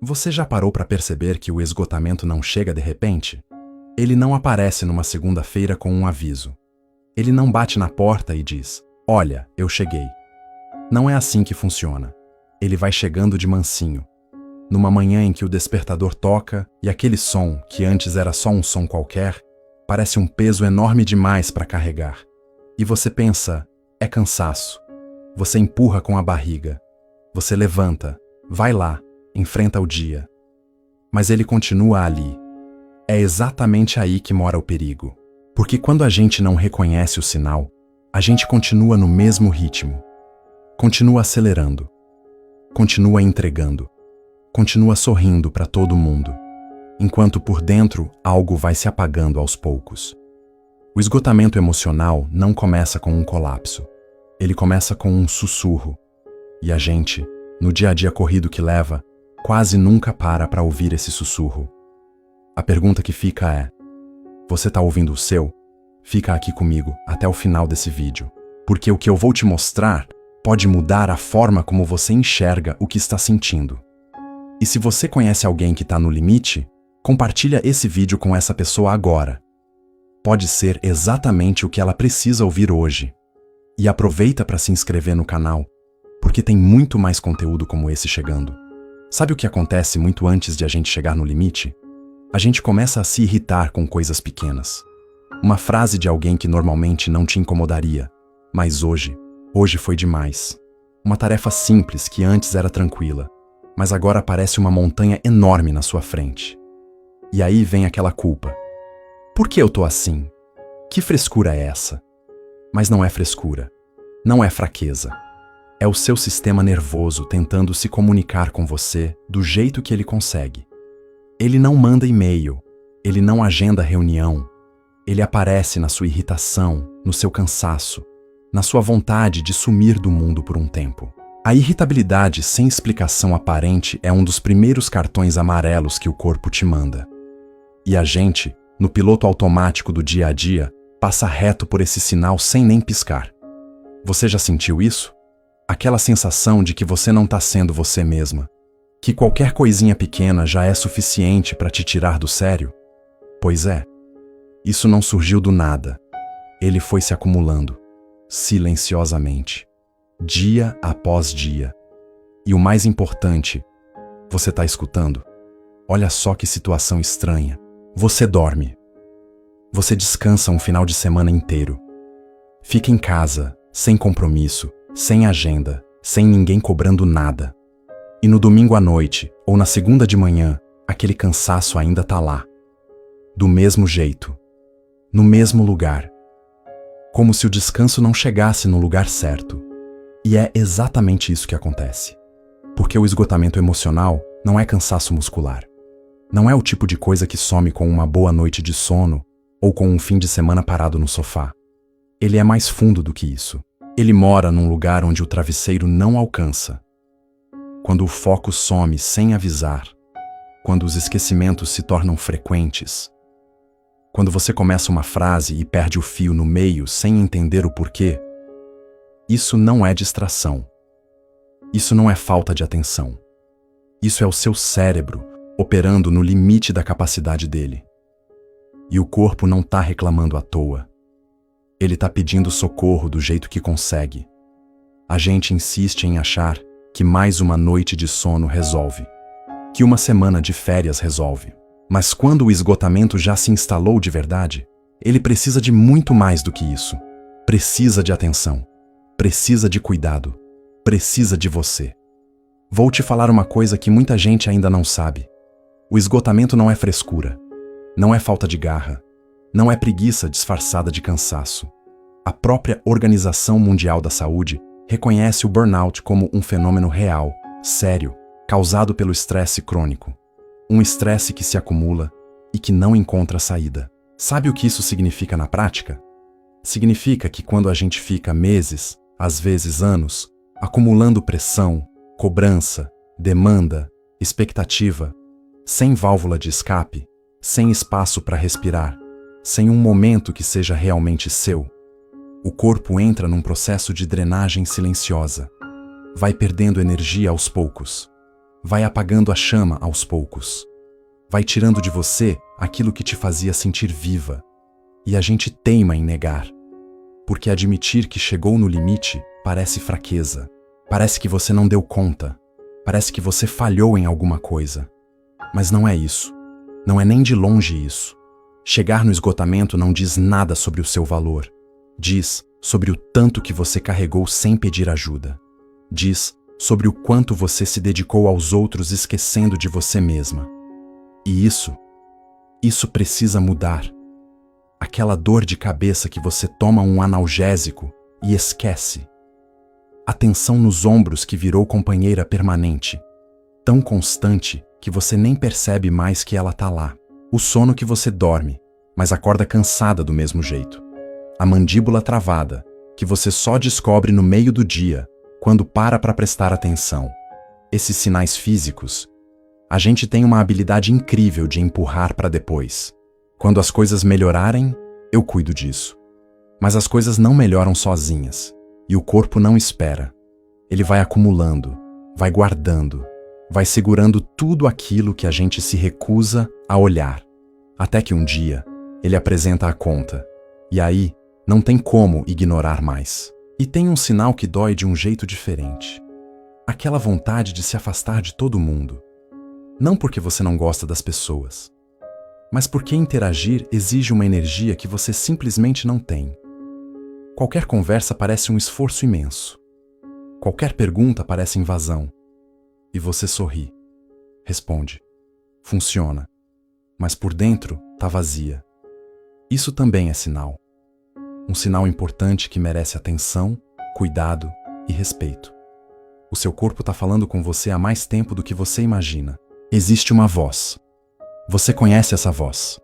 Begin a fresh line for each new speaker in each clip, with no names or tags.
Você já parou para perceber que o esgotamento não chega de repente? Ele não aparece numa segunda-feira com um aviso. Ele não bate na porta e diz: "Olha, eu cheguei." Não é assim que funciona. Ele vai chegando de mansinho. Numa manhã em que o despertador toca e aquele som, que antes era só um som qualquer, parece um peso enorme demais para carregar. E você pensa: é cansaço. Você empurra com a barriga. Você levanta, vai lá, enfrenta o dia. Mas ele continua ali. É exatamente aí que mora o perigo. Porque quando a gente não reconhece o sinal, a gente continua no mesmo ritmo. Continua acelerando. Continua entregando. Continua sorrindo para todo mundo. Enquanto por dentro algo vai se apagando aos poucos. O esgotamento emocional não começa com um colapso. Ele começa com um sussurro. E a gente, no dia a dia corrido que leva, quase nunca para ouvir esse sussurro. A pergunta que fica é: você tá ouvindo o seu? Fica aqui comigo até o final desse vídeo, porque o que eu vou te mostrar pode mudar a forma como você enxerga o que está sentindo. E se você conhece alguém que está no limite, compartilha esse vídeo com essa pessoa agora. Pode ser exatamente o que ela precisa ouvir hoje. E aproveita para se inscrever no canal, porque tem muito mais conteúdo como esse chegando. Sabe o que acontece muito antes de a gente chegar no limite? A gente começa a se irritar com coisas pequenas. Uma frase de alguém que normalmente não te incomodaria, mas hoje foi demais. Uma tarefa simples que antes era tranquila, mas agora parece uma montanha enorme na sua frente. E aí vem aquela culpa. Por que eu tô assim? Que frescura é essa? Mas não é frescura. Não é fraqueza. É o seu sistema nervoso tentando se comunicar com você do jeito que ele consegue. Ele não manda e-mail. Ele não agenda reunião. Ele aparece na sua irritação, no seu cansaço, na sua vontade de sumir do mundo por um tempo. A irritabilidade sem explicação aparente é um dos primeiros cartões amarelos que o corpo te manda. E a gente, no piloto automático do dia a dia, passa reto por esse sinal sem nem piscar. Você já sentiu isso? Aquela sensação de que você não está sendo você mesma, que qualquer coisinha pequena já é suficiente para te tirar do sério? Pois é, isso não surgiu do nada. Ele foi se acumulando, silenciosamente, dia após dia. E o mais importante, você está escutando? Olha só que situação estranha. Você dorme. Você descansa um final de semana inteiro. Fica em casa, sem compromisso, sem agenda, sem ninguém cobrando nada. E no domingo à noite, ou na segunda de manhã, aquele cansaço ainda tá lá. Do mesmo jeito. No mesmo lugar. Como se o descanso não chegasse no lugar certo. E é exatamente isso que acontece. Porque o esgotamento emocional não é cansaço muscular. Não é o tipo de coisa que some com uma boa noite de sono ou com um fim de semana parado no sofá. Ele é mais fundo do que isso. Ele mora num lugar onde o travesseiro não alcança. Quando o foco some sem avisar. Quando os esquecimentos se tornam frequentes. Quando você começa uma frase e perde o fio no meio sem entender o porquê. Isso não é distração. Isso não é falta de atenção. Isso é o seu cérebro operando no limite da capacidade dele. E o corpo não está reclamando à toa. Ele está pedindo socorro do jeito que consegue. A gente insiste em achar que mais uma noite de sono resolve, que uma semana de férias resolve. Mas quando o esgotamento já se instalou de verdade, ele precisa de muito mais do que isso. Precisa de atenção. Precisa de cuidado. Precisa de você. Vou te falar uma coisa que muita gente ainda não sabe. O esgotamento não é frescura. Não é falta de garra. Não é preguiça disfarçada de cansaço. A própria Organização Mundial da Saúde reconhece o burnout como um fenômeno real, sério, causado pelo estresse crônico. Um estresse que se acumula e que não encontra saída. Sabe o que isso significa na prática? Significa que quando a gente fica meses, às vezes anos, acumulando pressão, cobrança, demanda, expectativa, sem válvula de escape, sem espaço para respirar, sem um momento que seja realmente seu, o corpo entra num processo de drenagem silenciosa. Vai perdendo energia aos poucos. vai apagando a chama aos poucos. Vai tirando de você aquilo que te fazia sentir viva. E a gente teima em negar. Porque admitir que chegou no limite parece fraqueza. Parece que você não deu conta. Parece que você falhou em alguma coisa. Mas não é isso. Não é nem de longe isso. Chegar no esgotamento não diz nada sobre o seu valor. Diz sobre o tanto que você carregou sem pedir ajuda. Diz sobre o quanto você se dedicou aos outros esquecendo de você mesma. E isso precisa mudar. Aquela dor de cabeça que você toma um analgésico e esquece. A tensão nos ombros que virou companheira permanente, tão constante que você nem percebe mais que ela tá lá. O sono que você dorme, mas acorda cansada do mesmo jeito. A mandíbula travada, que você só descobre no meio do dia, quando para prestar atenção. Esses sinais físicos, a gente tem uma habilidade incrível de empurrar para depois. Quando as coisas melhorarem, eu cuido disso. Mas as coisas não melhoram sozinhas, e o corpo não espera. Ele vai acumulando, vai guardando, vai segurando tudo aquilo que a gente se recusa a olhar. Até que um dia, ele apresenta a conta. E aí, não tem como ignorar mais. E tem um sinal que dói de um jeito diferente. Aquela vontade de se afastar de todo mundo. Não porque você não gosta das pessoas, mas porque interagir exige uma energia que você simplesmente não tem. Qualquer conversa parece um esforço imenso. Qualquer pergunta parece invasão. E você sorri. Responde. Funciona. Mas por dentro tá vazia. Isso também é sinal. Um sinal importante que merece atenção, cuidado e respeito. O seu corpo tá falando com você há mais tempo do que você imagina. Existe uma voz. Você conhece essa voz.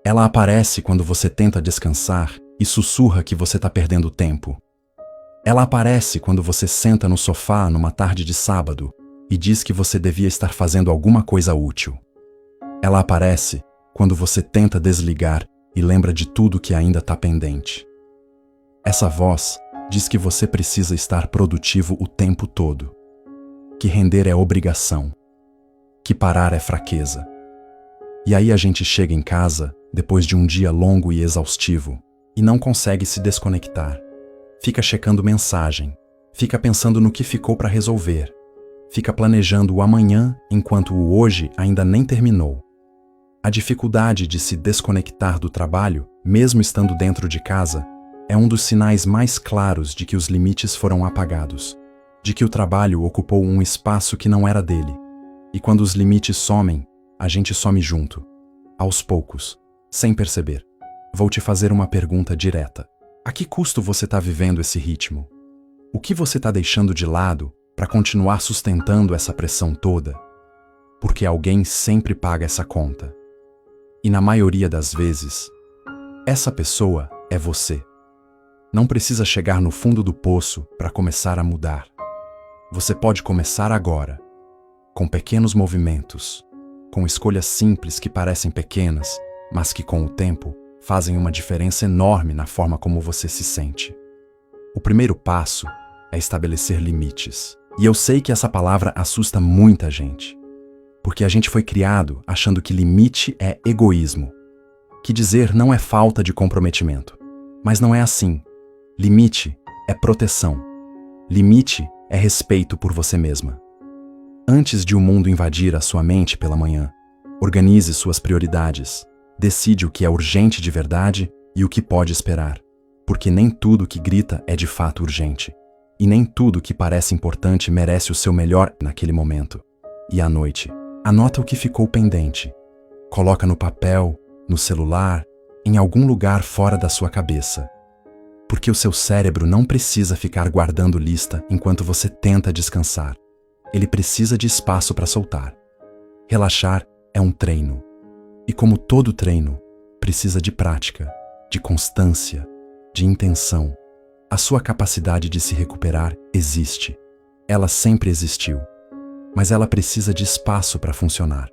Ela aparece quando você tenta descansar e sussurra que você tá perdendo tempo. Ela aparece quando você senta no sofá numa tarde de sábado e diz que você devia estar fazendo alguma coisa útil. Ela aparece quando você tenta desligar e lembra de tudo que ainda tá pendente. Essa voz diz que você precisa estar produtivo o tempo todo, que render é obrigação, que parar é fraqueza. E aí a gente chega em casa, depois de um dia longo e exaustivo, e não consegue se desconectar. Fica checando mensagem, fica pensando no que ficou para resolver, fica planejando o amanhã enquanto o hoje ainda nem terminou. A dificuldade de se desconectar do trabalho, mesmo estando dentro de casa, é um dos sinais mais claros de que os limites foram apagados, de que o trabalho ocupou um espaço que não era dele. E quando os limites somem, a gente some junto, aos poucos, sem perceber. Vou te fazer uma pergunta direta. A que custo você está vivendo esse ritmo? O que você está deixando de lado para continuar sustentando essa pressão toda? Porque alguém sempre paga essa conta. E na maioria das vezes, essa pessoa é você. Não precisa chegar no fundo do poço para começar a mudar. Você pode começar agora, com pequenos movimentos, com escolhas simples que parecem pequenas, mas que com o tempo fazem uma diferença enorme na forma como você se sente. O primeiro passo é estabelecer limites. E eu sei que essa palavra assusta muita gente, porque a gente foi criado achando que limite é egoísmo, que dizer não é falta de comprometimento. Mas não é assim. Limite é proteção. Limite é respeito por você mesma. Antes de o mundo invadir a sua mente pela manhã, organize suas prioridades. Decide o que é urgente de verdade e o que pode esperar. Porque nem tudo que grita é de fato urgente. E nem tudo que parece importante merece o seu melhor naquele momento. E à noite, anota o que ficou pendente. Coloca no papel, no celular, em algum lugar fora da sua cabeça. Porque o seu cérebro não precisa ficar guardando lista enquanto você tenta descansar. Ele precisa de espaço para soltar. Relaxar é um treino. E como todo treino, precisa de prática, de constância, de intenção. A sua capacidade de se recuperar existe. Ela sempre existiu. Mas ela precisa de espaço para funcionar.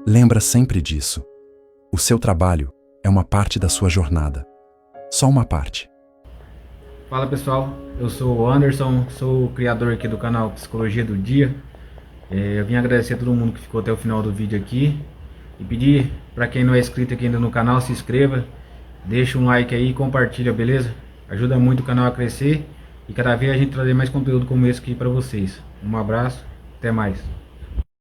Lembra sempre disso. O seu trabalho é uma parte da sua jornada. Só uma parte.
Fala pessoal, eu sou o Anderson, sou o criador aqui do canal Psicologia do Dia. Eu vim agradecer a todo mundo que ficou até o final do vídeo aqui e pedir para quem não é inscrito aqui ainda no canal, se inscreva, deixa um like aí e compartilha, beleza? Ajuda muito o canal a crescer e cada vez a gente trazer mais conteúdo como esse aqui para vocês. Um abraço, até mais.